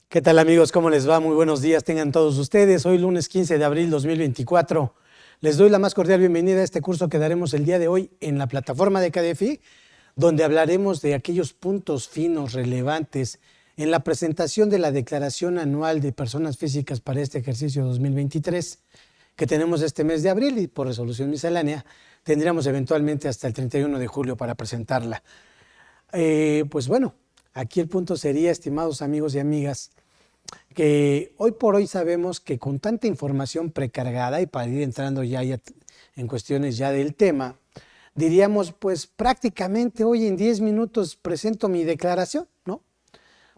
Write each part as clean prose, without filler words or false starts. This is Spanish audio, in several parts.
¿Qué tal amigos? ¿Cómo les va? Muy buenos días tengan todos ustedes. Hoy lunes 15 de abril 2024. Les doy la más cordial bienvenida a este curso que daremos el día de hoy en la plataforma de KDFI, donde hablaremos de aquellos puntos finos relevantes en la presentación de la Declaración Anual de Personas Físicas para este ejercicio 2023 que tenemos este mes de abril y por resolución miscelánea tendríamos eventualmente hasta el 31 de julio para presentarla. Pues bueno, aquí el punto sería, estimados amigos y amigas, que hoy por hoy sabemos que con tanta información precargada y para ir entrando ya en cuestiones ya del tema, diríamos pues prácticamente hoy en 10 minutos presento mi declaración, ¿no?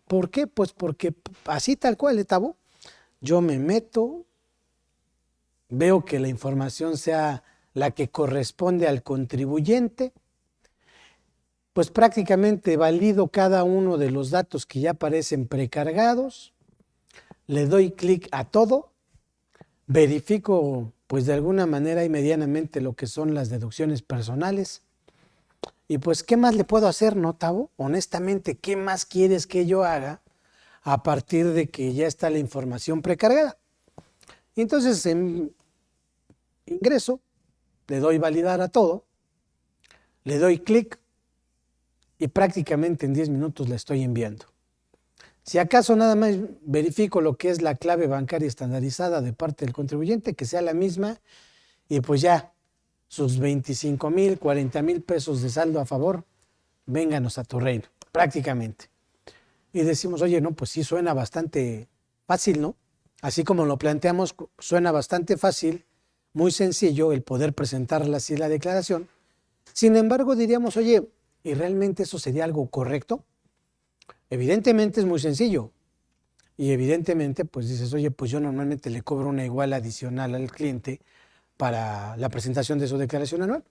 ¿Por qué? Pues porque así tal cual, Tabo, yo me meto, veo que la información sea la que corresponde al contribuyente, pues prácticamente valido cada uno de los datos que ya aparecen precargados, le doy clic a todo, verifico pues de alguna manera y medianamente lo que son las deducciones personales y pues ¿qué más le puedo hacer, no, Tavo? Honestamente, ¿qué más quieres que yo haga a partir de que ya está la información precargada? Y entonces ingreso, le doy validar a todo, le doy clic y prácticamente en 10 minutos la estoy enviando. Si acaso nada más verifico lo que es la clave bancaria estandarizada de parte del contribuyente, que sea la misma, y pues ya sus 25,000, 40,000 pesos de saldo a favor, vénganos a tu reino, prácticamente. Y decimos, oye, no, pues sí suena bastante fácil, ¿no? Así como lo planteamos, suena bastante fácil, muy sencillo el poder presentarla así la declaración. Sin embargo, diríamos, oye, ¿y realmente eso sería algo correcto? Evidentemente es muy sencillo y evidentemente pues dices, oye, pues yo normalmente le cobro una igual adicional al cliente para la presentación de su declaración anual.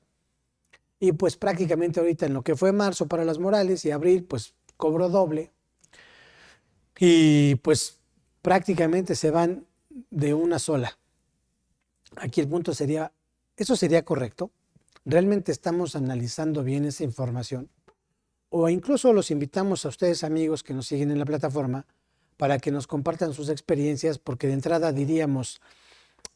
Y pues prácticamente ahorita en lo que fue marzo para las morales y abril pues cobro doble y pues prácticamente se van de una sola. Aquí el punto sería, ¿eso sería correcto? ¿Realmente estamos analizando bien esa información? O incluso los invitamos a ustedes amigos que nos siguen en la plataforma para que nos compartan sus experiencias, porque de entrada diríamos,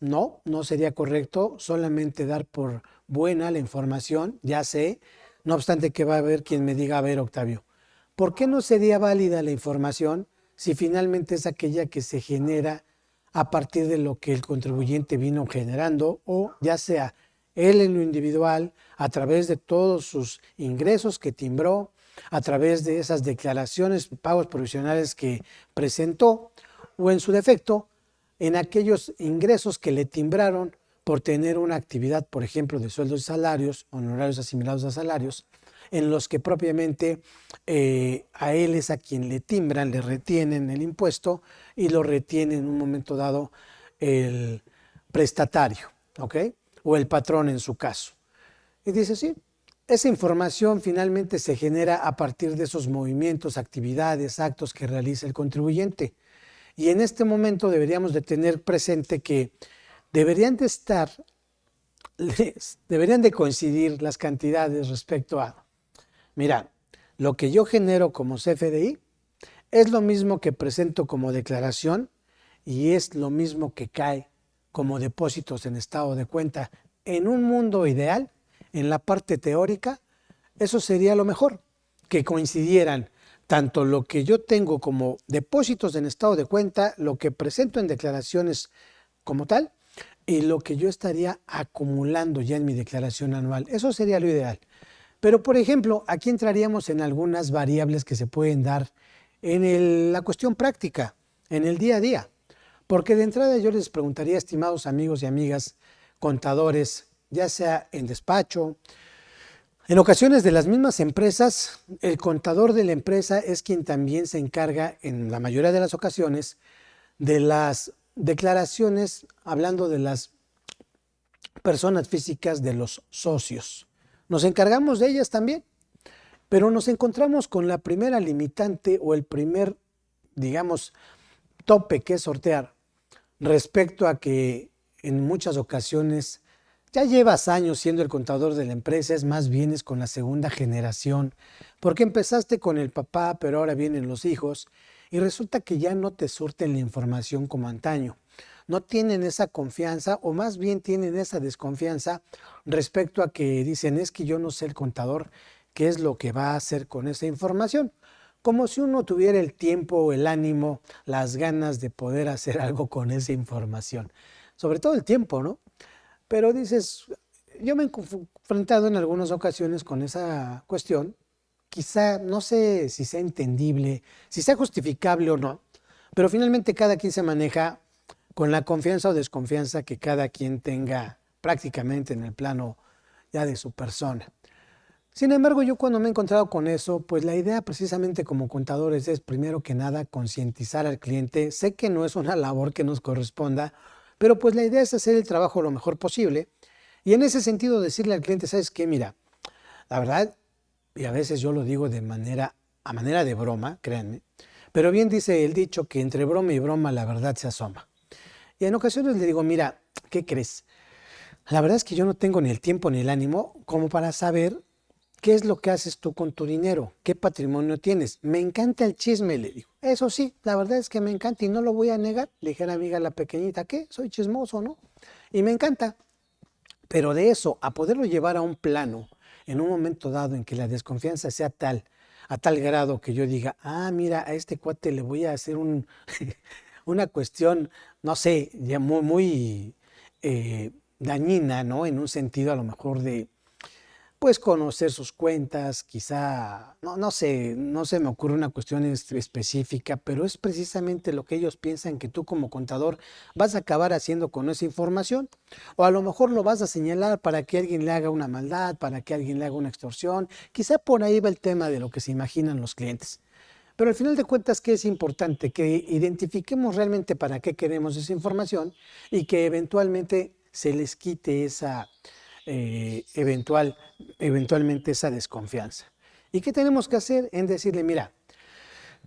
no sería correcto solamente dar por buena la información, ya sé, no obstante que va a haber quien me diga, a ver Octavio, ¿por qué no sería válida la información si finalmente es aquella que se genera a partir de lo que el contribuyente vino generando o ya sea él en lo individual, a través de todos sus ingresos que timbró, a través de esas declaraciones, pagos provisionales que presentó, o en su defecto, en aquellos ingresos que le timbraron por tener una actividad, por ejemplo, de sueldos y salarios, honorarios asimilados a salarios, en los que propiamente a él es a quien le timbran, le retienen el impuesto y lo retiene en un momento dado el prestatario, ¿ok? O el patrón en su caso. Y dice, sí, esa información finalmente se genera a partir de esos movimientos, actividades, actos que realiza el contribuyente. Y en este momento deberíamos de tener presente que deberían de estar, deberían de coincidir las cantidades respecto a, mira, lo que yo genero como CFDI es lo mismo que presento como declaración y es lo mismo que cae como depósitos en estado de cuenta. En un mundo ideal, en la parte teórica, eso sería lo mejor, que coincidieran tanto lo que yo tengo como depósitos en estado de cuenta, lo que presento en declaraciones como tal, y lo que yo estaría acumulando ya en mi declaración anual. Eso sería lo ideal. Pero, por ejemplo, aquí entraríamos en algunas variables que se pueden dar en la cuestión práctica, en el día a día. Porque de entrada yo les preguntaría, estimados amigos y amigas, contadores, ya sea en despacho, en ocasiones de las mismas empresas, el contador de la empresa es quien también se encarga, en la mayoría de las ocasiones, de las declaraciones, hablando de las personas físicas de los socios. Nos encargamos de ellas también, pero nos encontramos con la primera limitante o el primer, digamos, tope que sortear respecto a que en muchas ocasiones ya llevas años siendo el contador de la empresa, es más bien es con la segunda generación, porque empezaste con el papá, pero ahora vienen los hijos y resulta que ya no te surten la información como antaño. No tienen esa confianza o más bien tienen esa desconfianza respecto a que dicen es que yo no sé el contador qué es lo que va a hacer con esa información. Como si uno tuviera el tiempo, el ánimo, las ganas de poder hacer algo con esa información. Sobre todo el tiempo, ¿no? Pero dices, yo me he enfrentado en algunas ocasiones con esa cuestión. Quizá, no sé si sea entendible, si sea justificable o no, pero finalmente cada quien se maneja con la confianza o desconfianza que cada quien tenga prácticamente en el plano ya de su persona. Sin embargo, yo cuando me he encontrado con eso, pues la idea precisamente como contadores es primero que nada concientizar al cliente. Sé que no es una labor que nos corresponda, pero pues la idea es hacer el trabajo lo mejor posible y en ese sentido decirle al cliente, ¿sabes qué? Mira, la verdad, y a veces yo lo digo a manera de broma, créanme, pero bien dice el dicho que entre broma y broma la verdad se asoma. Y en ocasiones le digo, mira, ¿qué crees? La verdad es que yo no tengo ni el tiempo ni el ánimo como para saber qué es lo que haces tú con tu dinero, qué patrimonio tienes. Me encanta el chisme, le digo. Eso sí, la verdad es que me encanta y no lo voy a negar. Le dije a la amiga la pequeñita, ¿qué? Soy chismoso, ¿no? Y me encanta. Pero de eso, a poderlo llevar a un plano, en un momento dado en que la desconfianza sea tal, a tal grado que yo diga, ah, mira, a este cuate le voy a hacer una cuestión, no sé, ya muy dañina, ¿no? En un sentido a lo mejor de, pues conocer sus cuentas, quizá, no sé, no se me ocurre una cuestión específica, pero es precisamente lo que ellos piensan que tú como contador vas a acabar haciendo con esa información. O a lo mejor lo vas a señalar para que alguien le haga una maldad, para que alguien le haga una extorsión. Quizá por ahí va el tema de lo que se imaginan los clientes. Pero al final de cuentas, ¿qué es importante? Que identifiquemos realmente para qué queremos esa información y que eventualmente se les quite esa eventualmente esa desconfianza. ¿Y qué tenemos que hacer? En decirle, mira,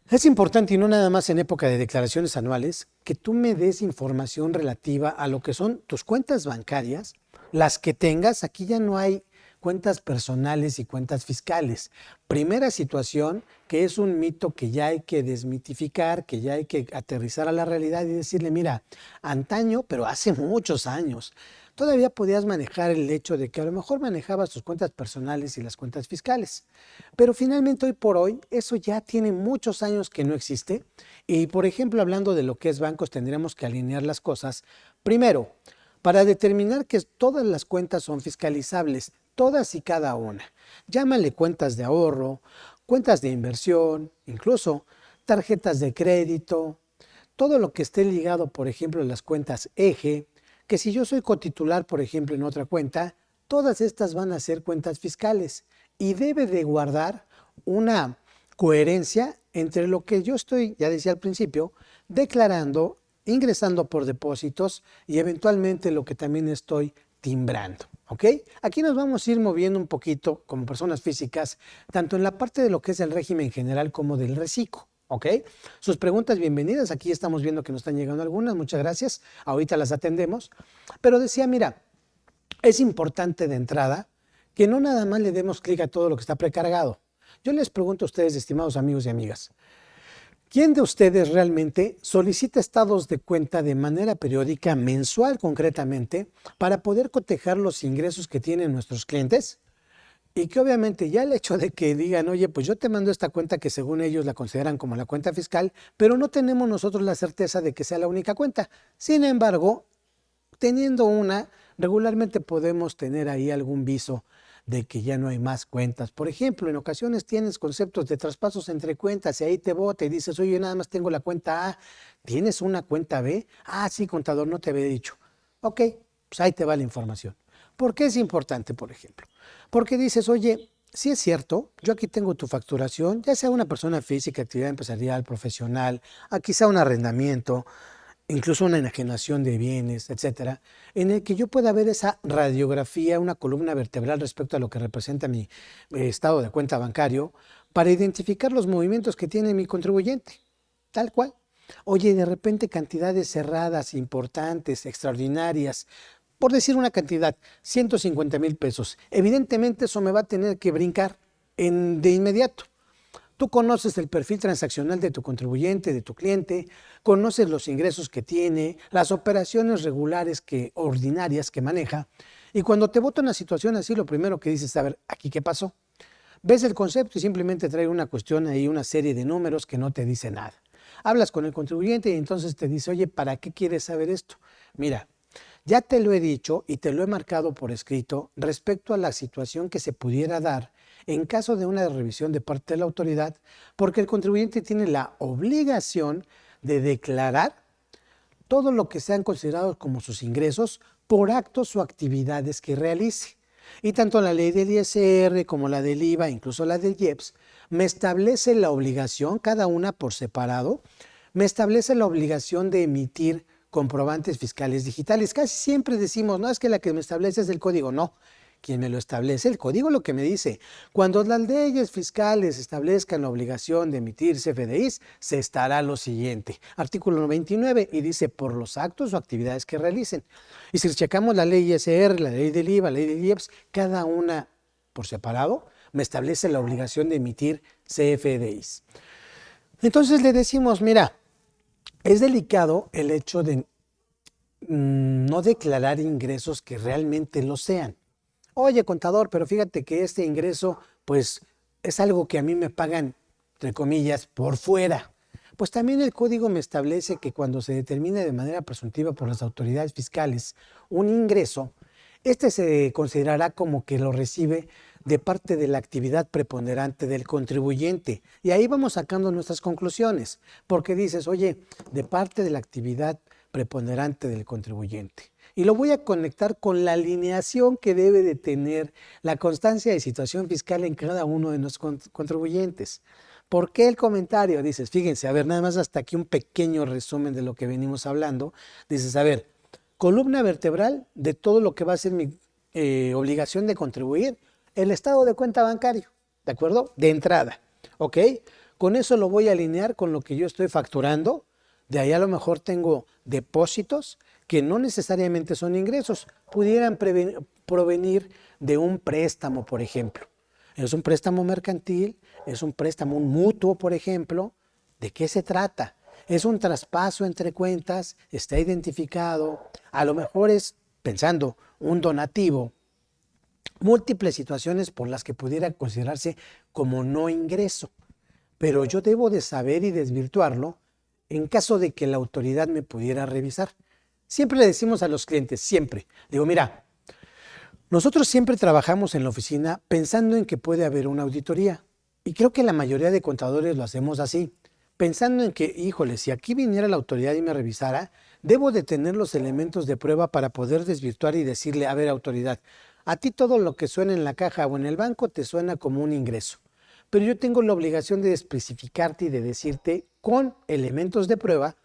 es importante y no nada más en época de declaraciones anuales, que tú me des información relativa a lo que son tus cuentas bancarias, las que tengas. Aquí ya no hay cuentas personales y cuentas fiscales. Primera situación, que es un mito que ya hay que desmitificar, que ya hay que aterrizar a la realidad y decirle, mira, antaño, pero hace muchos años, todavía podías manejar el hecho de que a lo mejor manejabas tus cuentas personales y las cuentas fiscales. Pero finalmente hoy por hoy eso ya tiene muchos años que no existe y por ejemplo hablando de lo que es bancos tendríamos que alinear las cosas. Primero, para determinar que todas las cuentas son fiscalizables, todas y cada una. Llámale cuentas de ahorro, cuentas de inversión, incluso tarjetas de crédito, todo lo que esté ligado por ejemplo a las cuentas eje, que si yo soy cotitular, por ejemplo, en otra cuenta, todas estas van a ser cuentas fiscales y debe de guardar una coherencia entre lo que yo estoy, ya decía al principio, declarando, ingresando por depósitos y eventualmente lo que también estoy timbrando. ¿Ok? Aquí nos vamos a ir moviendo un poquito como personas físicas, tanto en la parte de lo que es el régimen general como del reciclo. ¿Ok? Sus preguntas bienvenidas, aquí estamos viendo que nos están llegando algunas, muchas gracias, ahorita las atendemos, pero decía, mira, es importante de entrada que no nada más le demos clic a todo lo que está precargado. Yo les pregunto a ustedes, estimados amigos y amigas, ¿quién de ustedes realmente solicita estados de cuenta de manera periódica, mensual concretamente, para poder cotejar los ingresos que tienen nuestros clientes? Y que obviamente ya el hecho de que digan, oye, pues yo te mando esta cuenta que según ellos la consideran como la cuenta fiscal, pero no tenemos nosotros la certeza de que sea la única cuenta. Sin embargo, teniendo una, regularmente podemos tener ahí algún viso de que ya no hay más cuentas. Por ejemplo, en ocasiones tienes conceptos de traspasos entre cuentas y ahí te bota y dices, oye, nada más tengo la cuenta A, ¿tienes una cuenta B? Ah, sí, contador, no te había dicho. Ok, pues ahí te va la información. ¿Por qué es importante, por ejemplo? Porque dices, oye, sí es cierto, yo aquí tengo tu facturación, ya sea una persona física, actividad empresarial, profesional, quizá un arrendamiento, incluso una enajenación de bienes, etcétera, en el que yo pueda ver esa radiografía, una columna vertebral respecto a lo que representa mi estado de cuenta bancario, para identificar los movimientos que tiene mi contribuyente, tal cual. Oye, de repente cantidades cerradas, importantes, extraordinarias, por decir una cantidad, 150,000 pesos. Evidentemente eso me va a tener que brincar de inmediato. Tú conoces el perfil transaccional de tu contribuyente, de tu cliente, conoces los ingresos que tiene, las operaciones regulares ordinarias que maneja, y cuando te bota una situación así, lo primero que dices es, a ver, ¿aquí qué pasó? Ves el concepto y simplemente trae una cuestión ahí, una serie de números que no te dice nada. Hablas con el contribuyente y entonces te dice, oye, ¿para qué quieres saber esto? Mira, ya te lo he dicho y te lo he marcado por escrito respecto a la situación que se pudiera dar en caso de una revisión de parte de la autoridad, porque el contribuyente tiene la obligación de declarar todo lo que sean considerados como sus ingresos por actos o actividades que realice. Y tanto la ley del ISR como la del IVA, incluso la del IEPS, me establece la obligación, cada una por separado, me establece la obligación de emitir comprobantes fiscales digitales. Casi siempre decimos, no, es que la que me establece es el código. No, quien me lo establece, el código lo que me dice, cuando las leyes fiscales establezcan la obligación de emitir CFDIs, se estará lo siguiente. Artículo 29 y dice, por los actos o actividades que realicen. Y si checamos la ley ISR, la ley del IVA, la ley del IEPS, cada una por separado, me establece la obligación de emitir CFDIs. Entonces le decimos, mira, es delicado el hecho de no declarar ingresos que realmente lo sean. Oye, contador, pero fíjate que este ingreso, pues, es algo que a mí me pagan, entre comillas, por fuera. Pues también el código me establece que cuando se determine de manera presuntiva por las autoridades fiscales un ingreso, este se considerará como que lo recibe de parte de la actividad preponderante del contribuyente. Y ahí vamos sacando nuestras conclusiones, porque dices, oye, de parte de la actividad preponderante del contribuyente. Y lo voy a conectar con la alineación que debe de tener la constancia de situación fiscal en cada uno de los contribuyentes. ¿Por qué el comentario? Dices, fíjense, a ver, nada más hasta aquí un pequeño resumen de lo que venimos hablando. Dices, a ver, columna vertebral de todo lo que va a ser mi obligación de contribuir, el estado de cuenta bancario, ¿de acuerdo? De entrada, ¿ok? Con eso lo voy a alinear con lo que yo estoy facturando. De ahí a lo mejor tengo depósitos que no necesariamente son ingresos, pudieran provenir de un préstamo, por ejemplo. Es un préstamo mercantil, es un préstamo, un mutuo, por ejemplo. ¿De qué se trata? Es un traspaso entre cuentas, está identificado, a lo mejor es, pensando, un donativo. Múltiples situaciones por las que pudiera considerarse como no ingreso, pero yo debo de saber y desvirtuarlo en caso de que la autoridad me pudiera revisar. Siempre le decimos a los clientes, siempre, digo, mira, nosotros siempre trabajamos en la oficina pensando en que puede haber una auditoría y creo que la mayoría de contadores lo hacemos así, pensando en que, híjole, si aquí viniera la autoridad y me revisara, debo de tener los elementos de prueba para poder desvirtuar y decirle, a ver, autoridad, a ti todo lo que suena en la caja o en el banco te suena como un ingreso, pero yo tengo la obligación de especificarte y de decirte con elementos de prueba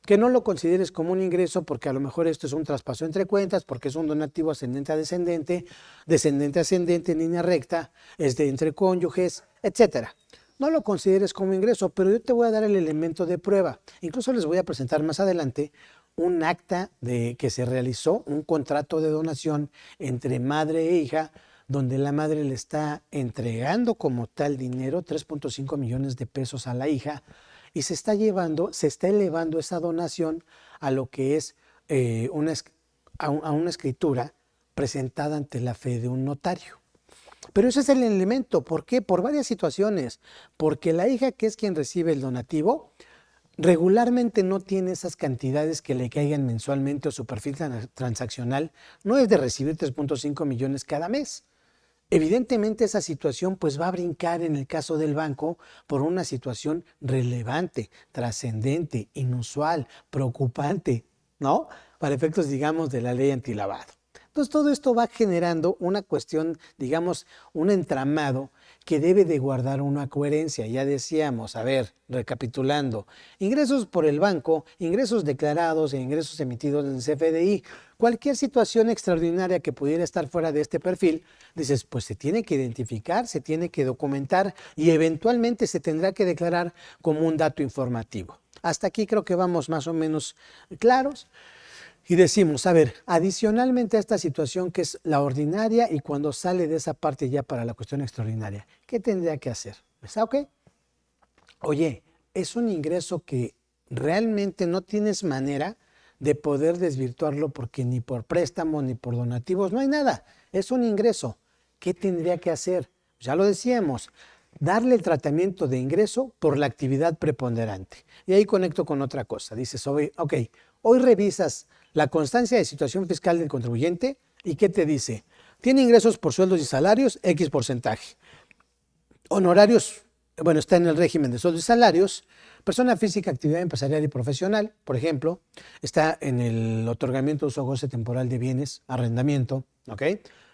que no lo consideres como un ingreso porque a lo mejor esto es un traspaso entre cuentas, porque es un donativo ascendente a descendente, descendente a ascendente en línea recta, es de entre cónyuges, etcétera. No lo consideres como ingreso, pero yo te voy a dar el elemento de prueba. Incluso les voy a presentar más adelante un acta de que se realizó, un contrato de donación entre madre e hija, donde la madre le está entregando como tal dinero, 3.5 millones de pesos a la hija, y se está elevando esa donación a lo que es a una escritura presentada ante la fe de un notario. Pero ese es el elemento. ¿Por qué? Por varias situaciones. Porque la hija, que es quien recibe el donativo, regularmente no tiene esas cantidades que le caigan mensualmente o su perfil transaccional no es de recibir 3.5 millones cada mes. Evidentemente esa situación pues va a brincar en el caso del banco por una situación relevante, trascendente, inusual, preocupante, ¿no? Para efectos, digamos, de la ley antilavado. Entonces todo esto va generando una cuestión, digamos, un entramado que debe de guardar una coherencia. Ya decíamos, a ver, recapitulando, ingresos por el banco, ingresos declarados e ingresos emitidos en CFDI. Cualquier situación extraordinaria que pudiera estar fuera de este perfil, dices, pues se tiene que identificar, se tiene que documentar y eventualmente se tendrá que declarar como un dato informativo. Hasta aquí creo que vamos más o menos claros. Y decimos, a ver, adicionalmente a esta situación que es la ordinaria y cuando sale de esa parte ya para la cuestión extraordinaria, ¿qué tendría que hacer? ¿Está ok? Oye, es un ingreso que realmente no tienes manera de poder desvirtuarlo porque ni por préstamo ni por donativos no hay nada. Es un ingreso. ¿Qué tendría que hacer? Ya lo decíamos, darle el tratamiento de ingreso por la actividad preponderante. Y ahí conecto con otra cosa. Dices, ok, hoy revisas la constancia de situación fiscal del contribuyente y ¿qué te dice? Tiene ingresos por sueldos y salarios, X porcentaje. Honorarios, bueno, está en el régimen de sueldos y salarios. Persona física, actividad empresarial y profesional, por ejemplo, está en el otorgamiento de uso o goce temporal de bienes, arrendamiento, ¿ok?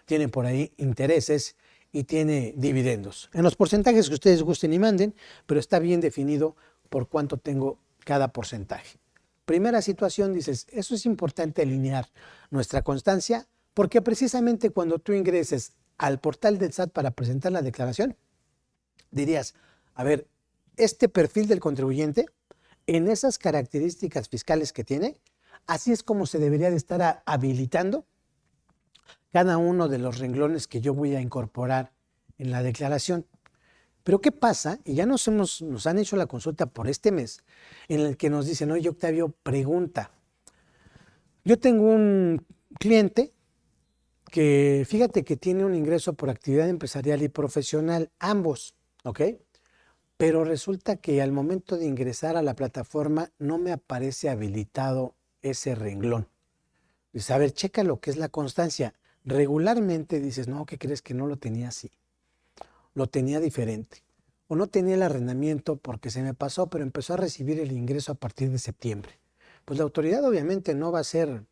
Tiene por ahí intereses y tiene dividendos. En los porcentajes que ustedes gusten y manden, pero está bien definido por cuánto tengo cada porcentaje. Primera situación, dices, eso es importante alinear nuestra constancia, porque precisamente cuando tú ingreses al portal del SAT para presentar la declaración, dirías, a ver, este perfil del contribuyente, en esas características fiscales que tiene, así es como se debería de estar habilitando cada uno de los renglones que yo voy a incorporar en la declaración. Pero ¿qué pasa? Y ya nos han hecho la consulta por este mes, en el que nos dicen, oye, Octavio, pregunta. Yo tengo un cliente que, fíjate que tiene un ingreso por actividad empresarial y profesional, ambos, ¿ok? Pero resulta que al momento de ingresar a la plataforma no me aparece habilitado ese renglón. Dices, a ver, checa lo que es la constancia. Regularmente dices, no, ¿qué crees? Que no lo tenía así? Lo tenía diferente. O no tenía el arrendamiento porque se me pasó, pero empezó a recibir el ingreso a partir de septiembre. Pues la autoridad obviamente no va a ser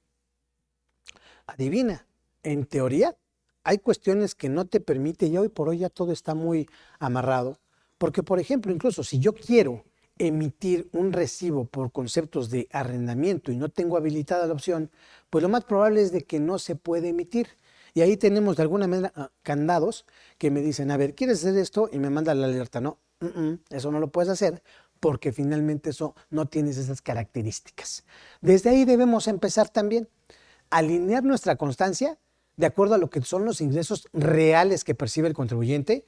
adivina. En teoría, hay cuestiones que no te permite y hoy por hoy ya todo está muy amarrado. Porque, por ejemplo, incluso si yo quiero emitir un recibo por conceptos de arrendamiento y no tengo habilitada la opción, pues lo más probable es de que no se puede emitir. Y ahí tenemos de alguna manera candados que me dicen, a ver, ¿quieres hacer esto? Y me manda la alerta, no, eso no lo puedes hacer porque finalmente eso no tienes esas características. Desde ahí debemos empezar también a alinear nuestra constancia de acuerdo a lo que son los ingresos reales que percibe el contribuyente,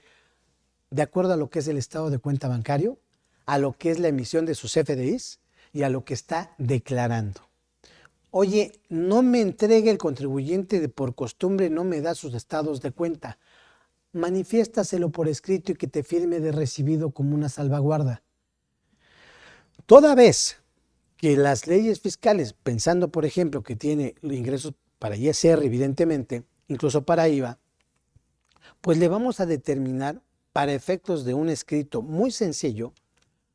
de acuerdo a lo que es el estado de cuenta bancario, a lo que es la emisión de sus CFDIs y a lo que está declarando. Oye, no me entregue el contribuyente de por costumbre, no me da sus estados de cuenta. Manifiéstaselo por escrito y que te firme de recibido como una salvaguarda. Toda vez que las leyes fiscales, pensando por ejemplo que tiene ingresos para ISR evidentemente, incluso para IVA, pues le vamos a determinar para efectos de un escrito muy sencillo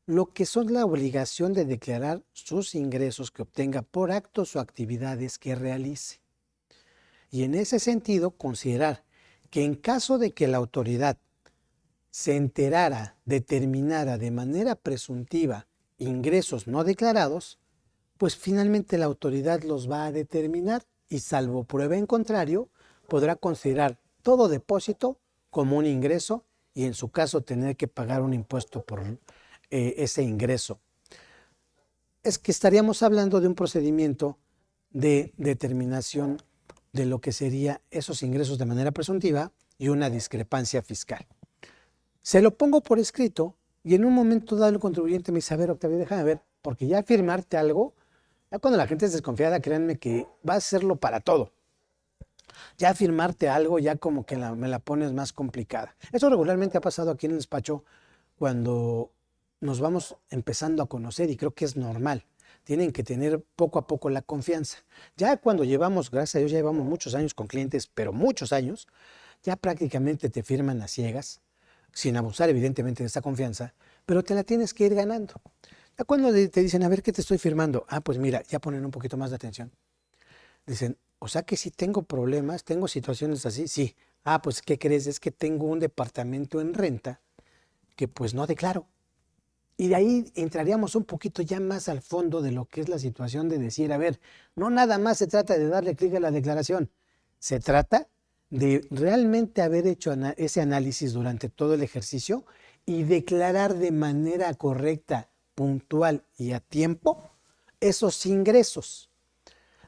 lo que son la obligación de declarar sus ingresos que obtenga por actos o actividades que realice. Y en ese sentido, considerar que en caso de que la autoridad se enterara, determinara de manera presuntiva ingresos no declarados, pues finalmente la autoridad los va a determinar y salvo prueba en contrario, podrá considerar todo depósito como un ingreso y en su caso tener que pagar un impuesto por ese ingreso. Es que estaríamos hablando de un procedimiento de determinación de lo que sería esos ingresos de manera presuntiva y una discrepancia fiscal. Se lo pongo por escrito y en un momento dado el contribuyente me dice, a ver, Octavio, déjame ver, porque ya firmarte algo, ya cuando la gente es desconfiada, créanme que va a hacerlo para todo. Ya firmarte algo, ya como que me la pones más complicada. Eso regularmente ha pasado aquí en el despacho cuando nos vamos empezando a conocer y creo que es normal. Tienen que tener poco a poco la confianza. Ya cuando llevamos, gracias a Dios, ya llevamos muchos años con clientes, pero muchos años, ya prácticamente te firman a ciegas, sin abusar evidentemente de esa confianza, pero te la tienes que ir ganando. Ya cuando te dicen, a ver, ¿qué te estoy firmando? Ah, pues mira, ya ponen un poquito más de atención. Dicen, o sea que si tengo problemas, tengo situaciones así, sí. Ah, pues ¿qué crees? Es que tengo un departamento en renta que pues no declaro. Y de ahí entraríamos un poquito ya más al fondo de lo que es la situación de decir, a ver, no nada más se trata de darle clic a la declaración, se trata de realmente haber hecho ese análisis durante todo el ejercicio y declarar de manera correcta, puntual y a tiempo esos ingresos,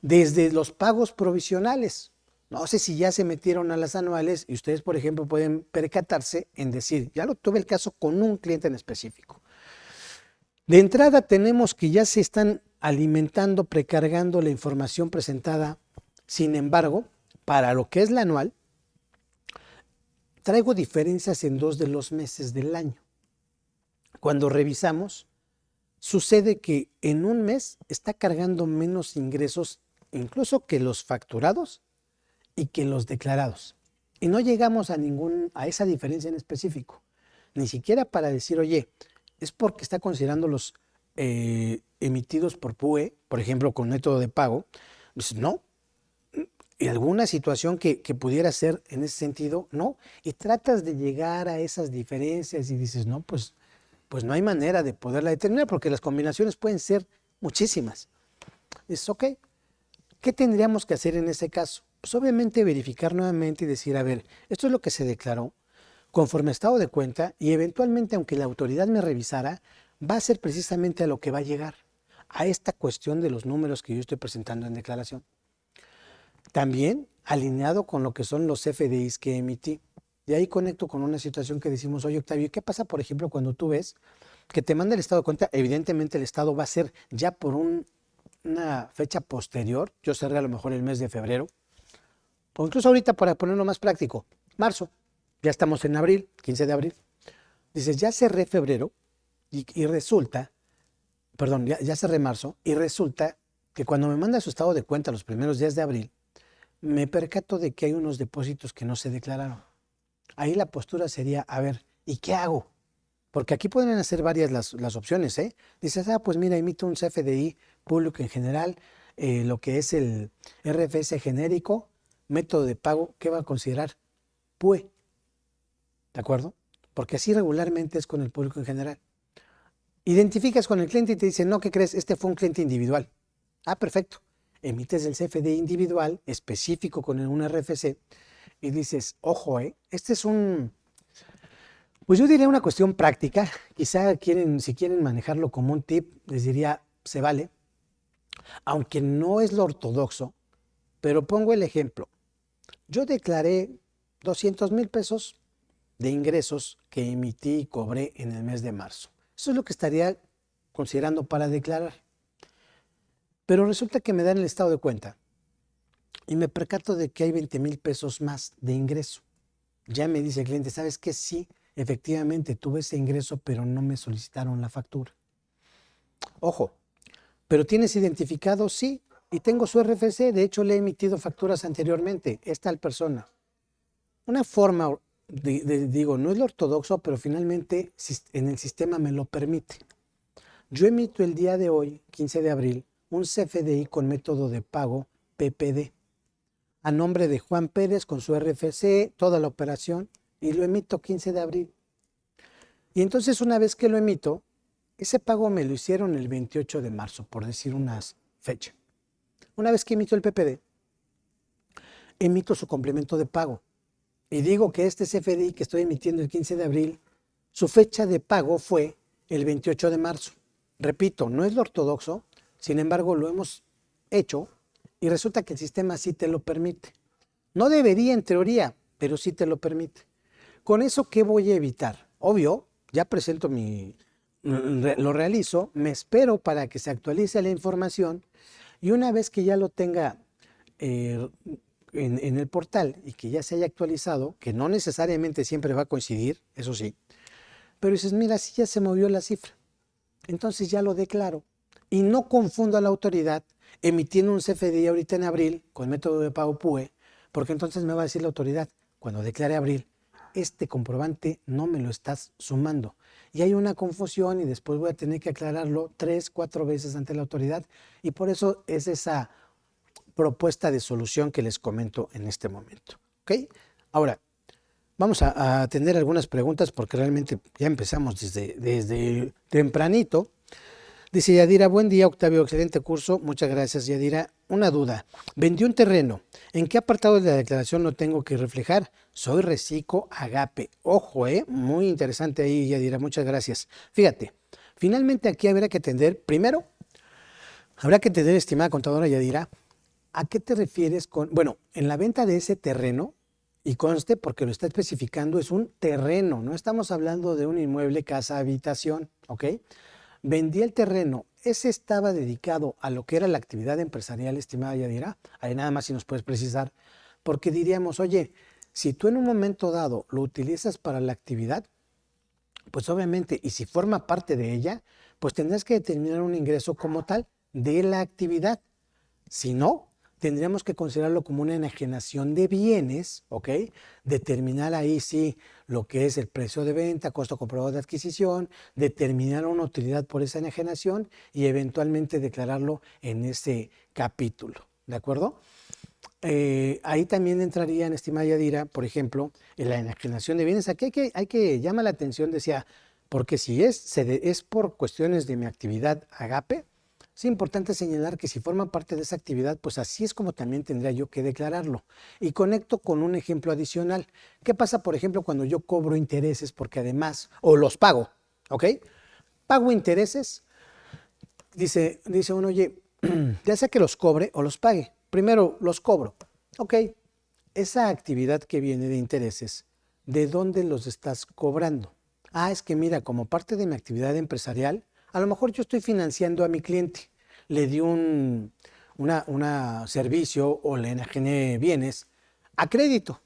desde los pagos provisionales. No sé si ya se metieron a las anuales y ustedes, por ejemplo, pueden percatarse en decir, ya lo tuve el caso con un cliente en específico. De entrada tenemos que ya se están alimentando, precargando la información presentada. Sin embargo, para lo que es la anual, traigo diferencias en 2 de los meses del año. Cuando revisamos, sucede que en un mes está cargando menos ingresos, incluso que los facturados y que los declarados. Y no llegamos a esa diferencia en específico. Ni siquiera para decir, oye, es porque está considerando los emitidos por PUE, por ejemplo, con método de pago. Pues no. Y alguna situación que pudiera ser en ese sentido, no. Y tratas de llegar a esas diferencias y dices, no, pues no hay manera de poderla determinar porque las combinaciones pueden ser muchísimas. Es ok. ¿Qué tendríamos que hacer en ese caso? Pues obviamente verificar nuevamente y decir, a ver, esto es lo que se declaró conforme a estado de cuenta y eventualmente, aunque la autoridad me revisara, va a ser precisamente a lo que va a llegar, a esta cuestión de los números que yo estoy presentando en declaración. También alineado con lo que son los FDIs que emití. Y ahí conecto con una situación que decimos, oye Octavio, ¿qué pasa por ejemplo cuando tú ves que te manda el estado de cuenta? Evidentemente el estado va a ser ya por una fecha posterior, yo cerré a lo mejor el mes de febrero, o incluso ahorita para ponerlo más práctico, marzo, ya estamos en abril, 15 de abril, dices, ya cerré febrero y resulta, perdón, ya cerré marzo y resulta que cuando me manda su estado de cuenta los primeros días de abril, me percato de que hay unos depósitos que no se declararon. Ahí la postura sería, a ver, ¿y qué hago? Porque aquí pueden hacer varias las opciones, ¿eh? Dices, pues mira, emito un CFDI público en general, lo que es el RFS genérico, método de pago, ¿qué va a considerar? PUE, ¿de acuerdo? Porque así regularmente es con el público en general. Identificas con el cliente y te dicen, no, ¿qué crees? Este fue un cliente individual. Ah, perfecto. Emites el CFDI individual específico con un RFC y dices, ojo, este es pues yo diría una cuestión práctica. Quizá si quieren manejarlo como un tip, les diría, se vale. Aunque no es lo ortodoxo, pero pongo el ejemplo. Yo declaré 200,000 pesos de ingresos que emití y cobré en el mes de marzo. Eso es lo que estaría considerando para declarar. Pero resulta que me dan el estado de cuenta y me percato de que hay 20,000 pesos más de ingreso. Ya me dice el cliente, ¿sabes qué? Sí, efectivamente tuve ese ingreso, pero no me solicitaron la factura. Ojo, ¿pero tienes identificado? Sí, y tengo su RFC, de hecho le he emitido facturas anteriormente, es tal persona. Una forma, digo, no es lo ortodoxo, pero finalmente en el sistema me lo permite. Yo emito el día de hoy, 15 de abril, un CFDI con método de pago PPD, a nombre de Juan Pérez con su RFC, toda la operación, y lo emito 15 de abril. Y entonces una vez que lo emito, ese pago me lo hicieron el 28 de marzo, por decir una fecha. Una vez que emito el PPD, emito su complemento de pago. Y digo que este CFDI que estoy emitiendo el 15 de abril, su fecha de pago fue el 28 de marzo. Repito, no es lo ortodoxo, sin embargo lo hemos hecho y resulta que el sistema sí te lo permite. No debería en teoría, pero sí te lo permite. ¿Con eso qué voy a evitar? Obvio, ya presento lo realizo, me espero para que se actualice la información y una vez que ya lo tenga en el portal y que ya se haya actualizado, que no necesariamente siempre va a coincidir, eso sí, pero dices, mira, si ya se movió la cifra, entonces ya lo declaro y no confundo a la autoridad emitiendo un CFDI ahorita en abril con método de pago PUE, porque entonces me va a decir la autoridad, cuando declare abril, este comprobante no me lo estás sumando. Y hay una confusión y después voy a tener que aclararlo 3, 4 veces ante la autoridad y por eso es esa propuesta de solución que les comento en este momento. ¿Ok? Ahora, vamos a atender algunas preguntas porque realmente ya empezamos desde tempranito. Dice Yadira, buen día Octavio, excelente curso, muchas gracias Yadira. Una duda, vendí un terreno, ¿en qué apartado de la declaración lo tengo que reflejar? Soy Reciclo Agape. Ojo, muy interesante ahí Yadira, muchas gracias. Fíjate, finalmente aquí habrá que entender, primero, habrá que entender, estimada contadora Yadira, ¿a qué te refieres con, bueno, en la venta de ese terreno, y conste porque lo está especificando, es un terreno, no estamos hablando de un inmueble, casa, habitación, ¿ok? vendí el terreno, ese estaba dedicado a lo que era la actividad empresarial, estimada Yadira. Ahí nada más si nos puedes precisar, porque diríamos, oye, si tú en un momento dado lo utilizas para la actividad, pues obviamente, y si forma parte de ella, pues tendrás que determinar un ingreso como tal de la actividad. Si no, tendríamos que considerarlo como una enajenación de bienes, ¿ok? Determinar ahí sí lo que es el precio de venta, costo comprobado de adquisición, determinar una utilidad por esa enajenación y eventualmente declararlo en ese capítulo, ¿de acuerdo? Ahí también entraría en estimada Yadira, por ejemplo, en la enajenación de bienes. Aquí hay que llamar la atención, decía, porque si es por cuestiones de mi actividad agape, es importante señalar que si forma parte de esa actividad, pues así es como también tendría yo que declararlo. Y conecto con un ejemplo adicional. ¿Qué pasa, por ejemplo, cuando yo cobro intereses? Porque además, o los pago, ¿ok? Pago intereses, dice uno, oye, ya sea que los cobre o los pague. Primero los cobro. Ok, esa actividad que viene de intereses, ¿de dónde los estás cobrando? Ah, es que mira, como parte de mi actividad empresarial, a lo mejor yo estoy financiando a mi cliente. Le di un servicio o le enajené bienes a crédito.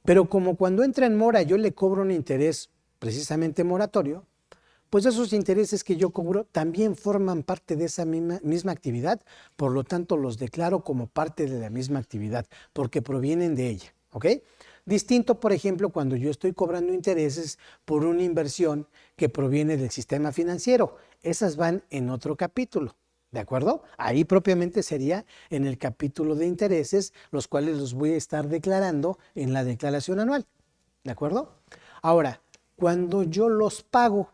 Pero como cuando entra en mora yo le cobro un interés precisamente moratorio, pues esos intereses que yo cobro también forman parte de esa misma actividad, por lo tanto los declaro como parte de la misma actividad, porque provienen de ella, ¿ok? Distinto, por ejemplo, cuando yo estoy cobrando intereses por una inversión que proviene del sistema financiero. Esas van en otro capítulo, ¿de acuerdo? Ahí propiamente sería en el capítulo de intereses, los cuales los voy a estar declarando en la declaración anual, ¿de acuerdo? Ahora, cuando yo los pago,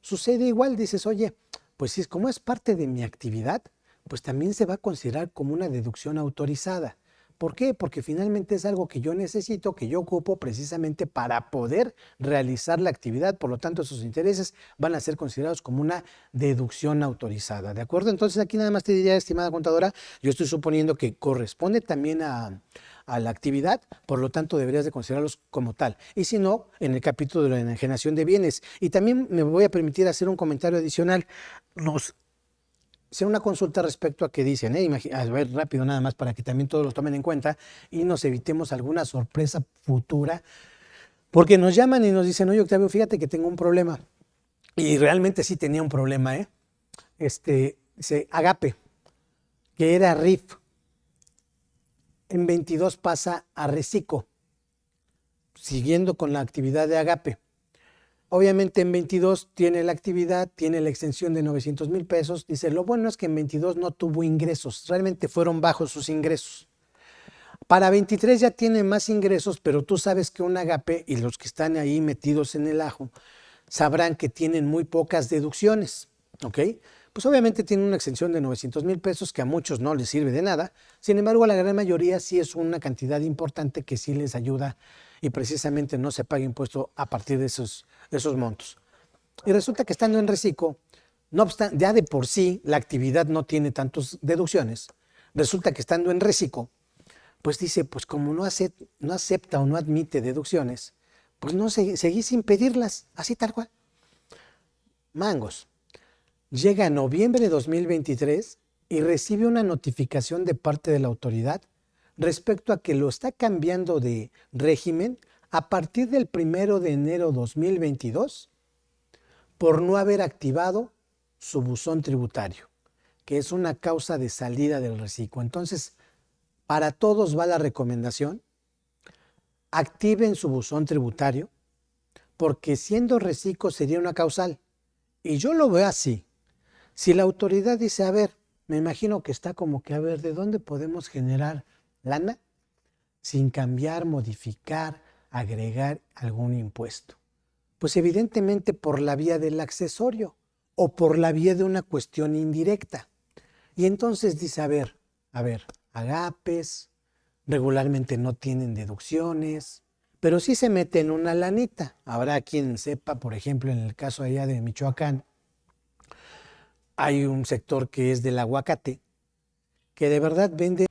sucede igual, dices, oye, pues si como es parte de mi actividad, pues también se va a considerar como una deducción autorizada. ¿Por qué? Porque finalmente es algo que yo necesito, que yo ocupo precisamente para poder realizar la actividad. Por lo tanto, esos intereses van a ser considerados como una deducción autorizada. ¿De acuerdo? Entonces aquí nada más te diría, estimada contadora, yo estoy suponiendo que corresponde también a la actividad, por lo tanto deberías de considerarlos como tal. Y si no, en el capítulo de la enajenación de bienes. Y también me voy a permitir hacer un comentario adicional. Hacer una consulta respecto a qué dicen, a ver, rápido nada más para que también todos lo tomen en cuenta y nos evitemos alguna sorpresa futura, porque nos llaman y nos dicen, oye Octavio, fíjate que tengo un problema. Y realmente sí tenía un problema, dice Agape, que era RIF, en 22 pasa a Recico, siguiendo con la actividad de Agape. Obviamente en 22 tiene la actividad, tiene la extensión de 900,000 pesos. Dice, lo bueno es que en 22 no tuvo ingresos, realmente fueron bajos sus ingresos. Para 23 ya tiene más ingresos, pero tú sabes que un Agape, y los que están ahí metidos en el ajo, sabrán que tienen muy pocas deducciones, ¿ok? Pues obviamente tiene una exención de 900,000 pesos que a muchos no les sirve de nada. Sin embargo, a la gran mayoría sí es una cantidad importante que sí les ayuda y precisamente no se paga impuesto a partir de esos montos. Y resulta que estando en reciclo, no obstante, ya de por sí la actividad no tiene tantas deducciones. Resulta que estando en reciclo, pues dice, pues como no acepta o no admite deducciones, pues no seguí sin pedirlas, así tal cual. Mangos. Llega noviembre de 2023 y recibe una notificación de parte de la autoridad respecto a que lo está cambiando de régimen a partir del 1 de enero de 2022 por no haber activado su buzón tributario, que es una causa de salida del reciclo. Entonces, para todos va la recomendación, activen su buzón tributario, porque siendo reciclo sería una causal. Y yo lo veo así. Si la autoridad dice, a ver, me imagino que está como que, a ver, ¿de dónde podemos generar lana sin cambiar, modificar, agregar algún impuesto? Pues evidentemente por la vía del accesorio o por la vía de una cuestión indirecta. Y entonces dice, a ver, agapes, regularmente no tienen deducciones, pero sí se mete en una lanita. Habrá quien sepa, por ejemplo, en el caso allá de Michoacán, hay un sector que es del aguacate, que de verdad vende